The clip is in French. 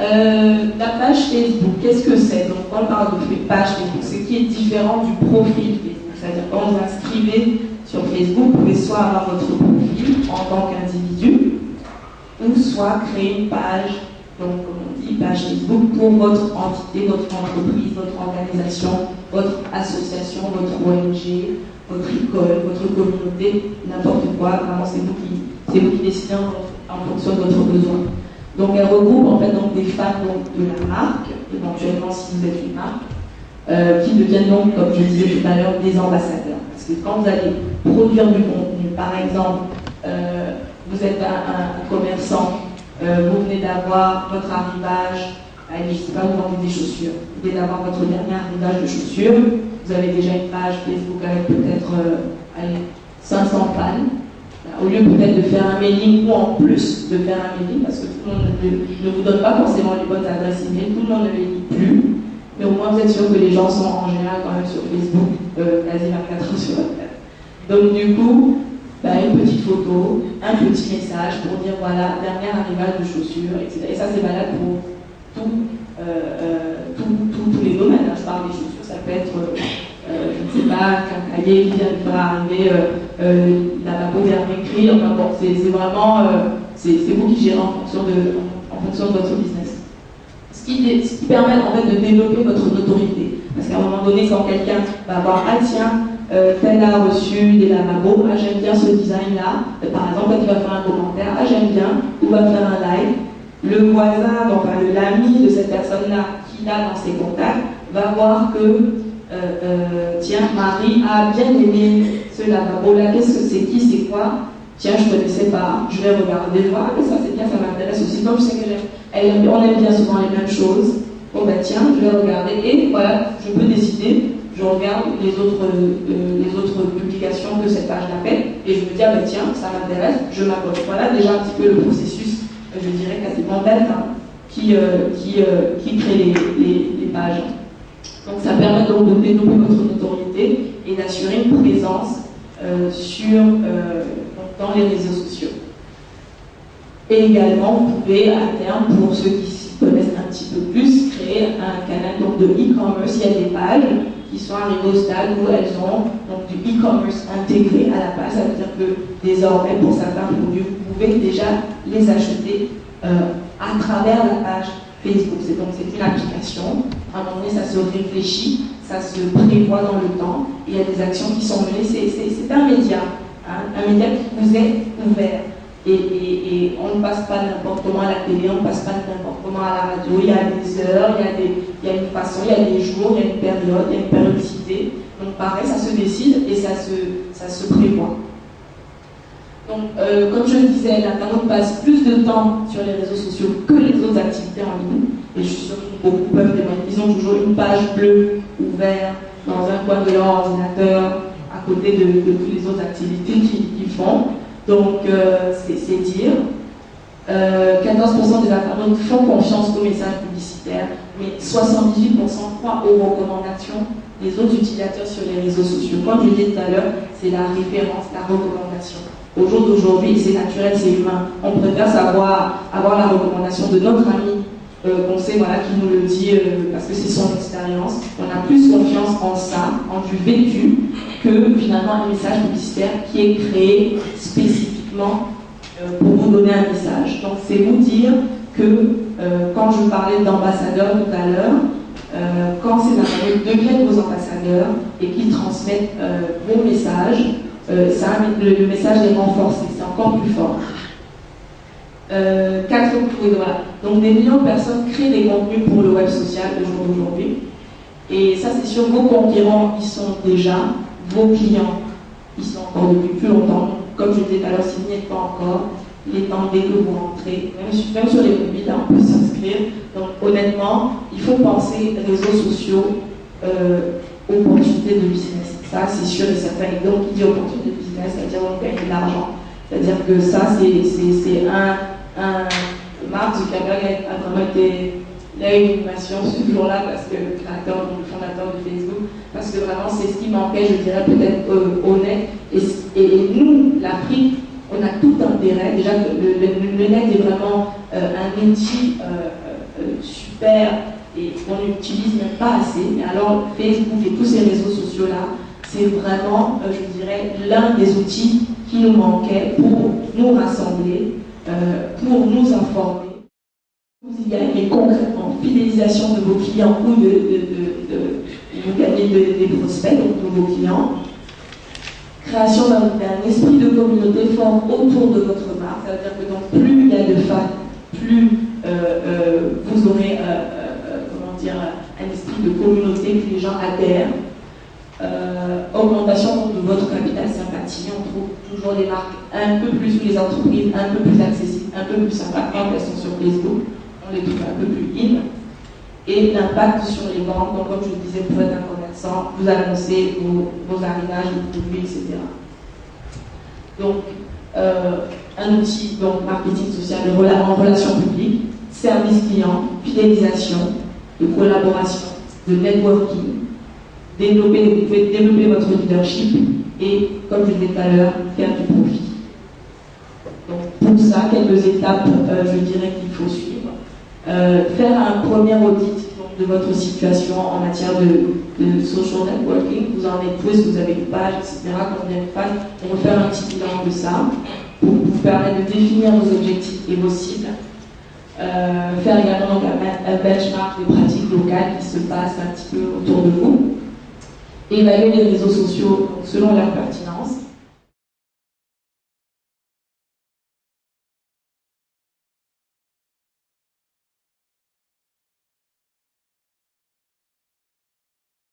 La page Facebook, qu'est-ce que c'est? Donc, quand on parle de page Facebook, ce qui est différent du profil Facebook. C'est-à-dire, quand vous inscrivez sur Facebook, vous pouvez soit avoir votre profil en tant qu'individu, ou soit créer une page, donc comme on dit, page Facebook pour votre entité, votre entreprise, votre organisation, votre association, votre ONG, votre école, votre communauté, n'importe quoi. Vraiment, c'est vous qui décidez en fonction de votre besoin. Donc elle regroupe en fait donc, des fans donc, de la marque, éventuellement si vous êtes une marque, qui deviennent donc, comme je disais tout à l'heure, des ambassadeurs. Parce que quand vous allez produire du contenu, par exemple, vous êtes un commerçant, vous venez d'avoir votre arrivage, allez, je ne sais pas, vous vendez des chaussures, vous venez d'avoir votre dernier arrivage de chaussures, vous avez déjà une page Facebook avec peut-être 500 fans. Au lieu peut-être de faire un mailing ou en plus de faire un mailing, parce que tout le monde ne vous donne pas forcément les bonnes adresses email, tout le monde ne les lit plus, mais au moins vous êtes sûr que les gens sont en général quand même sur Facebook, quasi 24 heures sur 24. Donc du coup, une petite photo, un petit message pour dire voilà, dernier arrivage de chaussures, etc. Et ça c'est valable pour tous les domaines. Je parle des chaussures, ça peut être, je ne sais pas, qu'un cahier qui vient de faire arriver, la peau dernier cri, enfin bon, c'est vraiment, c'est vous qui gérez en fonction de votre business. Ce qui permet en fait de développer votre notoriété. Parce qu'à un moment donné, quand quelqu'un va voir, ah tiens, tel a reçu des lavabos, ah j'aime bien ce design-là, par exemple, quand il va faire un commentaire, ah j'aime bien, ou va faire un live, le voisin, enfin l'ami de cette personne-là qu'il a dans ses contacts, va voir que tiens, Marie a bien aimé ce lavabo-là, qu'est-ce que c'est, qui, c'est quoi? Tiens, je ne connaissais pas, je vais regarder, voir, mais ça c'est bien, ça m'intéresse aussi, comme je sais on aime bien souvent les mêmes choses, bon ben tiens, je vais regarder, et voilà, je peux décider, je regarde les autres publications que cette page-là fait, et je me dis, ah ben tiens, ça m'intéresse, je m'abonne. Voilà déjà un petit peu le processus, je dirais quasiment bête, qui crée les pages. Donc ça permet donc de développer votre notoriété et d'assurer une présence dans les réseaux sociaux. Et également, vous pouvez à terme, pour ceux qui s'y connaissent un petit peu plus, créer un canal donc, de e-commerce. Il y a des pages qui sont arrivées au stade où elles ont donc, du e-commerce intégré à la page. Ça veut dire que désormais, pour certains produits, vous pouvez déjà les acheter à travers la page Facebook. C'est une application. À un moment donné, ça se réfléchit, ça se prévoit dans le temps. Et il y a des actions qui sont menées. C'est un média, un média qui vous est ouvert. Et on ne passe pas n'importe comment à la télé, on ne passe pas n'importe comment à la radio. Il y a des heures, il y a une façon, il y a des jours, il y a une période, il y a une périodicité. Donc pareil, ça se décide et ça se prévoit. Donc, comme je le disais, l'internaute passe plus de temps sur les réseaux sociaux que les autres activités en ligne. Et je suis sûre que beaucoup peuvent témoigner. Ils ont toujours une page bleue ouverte dans un coin de leur ordinateur à côté de toutes les autres activités qu'ils font. Donc, c'est dire. 14% des internautes font confiance aux messages publicitaires, mais 78% croient aux recommandations des autres utilisateurs sur les réseaux sociaux. Comme je disais tout à l'heure, c'est la référence, la recommandation. Au jour d'aujourd'hui, c'est naturel, c'est humain. On préfère avoir la recommandation de notre ami qu'on sait, qui nous le dit parce que c'est son expérience. On a plus confiance en ça, en du vécu, que finalement un message publicitaire qui est créé spécifiquement pour vous donner un message. Donc c'est vous dire que quand je parlais d'ambassadeurs tout à l'heure, quand ces internautes deviennent vos ambassadeurs et qu'ils transmettent vos messages, le message est renforcé, c'est encore plus fort. Voilà. Donc des millions de personnes créent des contenus pour le web social au jour d'aujourd'hui. Et ça c'est sûr, vos concurrents ils sont déjà, vos clients ils sont encore depuis plus longtemps. Comme je disais tout à l'heure, si vous n'y êtes pas encore, il est temps dès que vous rentrez, même sur les mobiles, on peut s'inscrire. Donc honnêtement, il faut penser réseaux sociaux, opportunités de business. Ça c'est sûr et certain. Et donc qui dit opportunité de business, c'est-à-dire on gagne de l'argent. C'est-à-dire que ça c'est Mark Zuckerberg a vraiment été, il a eu une passion ce jour-là parce que le fondateur de Facebook, parce que vraiment c'est ce qui manquait, je dirais peut-être au net. Et nous, l'Afrique, on a tout intérêt. Déjà, le net est vraiment un outil super et qu'on n'utilise même pas assez. Mais alors Facebook et tous ces réseaux sociaux-là, c'est vraiment, je dirais, l'un des outils qui nous manquait pour nous rassembler, pour nous informer. Vous y gagnez concrètement fidélisation de vos clients ou vous gagnez des prospects, donc de vos clients. Création d'un esprit de communauté fort autour de votre marque. Ça veut dire que donc, plus il y a de fans, plus vous aurez comment dire, un esprit de communauté, que les gens adhèrent. Augmentation de votre capital sympathie. On trouve toujours les marques un peu plus, ou les entreprises un peu plus accessibles, un peu plus sympas quand elles sont sur Facebook. On les trouve un peu plus in. Et l'impact sur les ventes. Donc, comme je le disais, pour être un commerçant, vous annoncez vos arrivages, vos produits, etc. Donc, un outil, donc marketing social en relations publiques, service client, fidélisation, de collaboration, de networking, vous pouvez développer votre leadership et, comme je disais tout à l'heure, faire du profit. Donc, pour ça, quelques étapes, je dirais qu'il faut suivre. Faire un premier audit donc, de votre situation en matière de social networking. Vous en êtes où, est-ce que vous avez une page, etc. Combien de pages. On va faire un petit bilan de ça pour vous permettre de définir vos objectifs et vos cibles. Faire également donc, un benchmark des pratiques locales qui se passent un petit peu autour de vous. Évaluer les réseaux sociaux selon leur pertinence.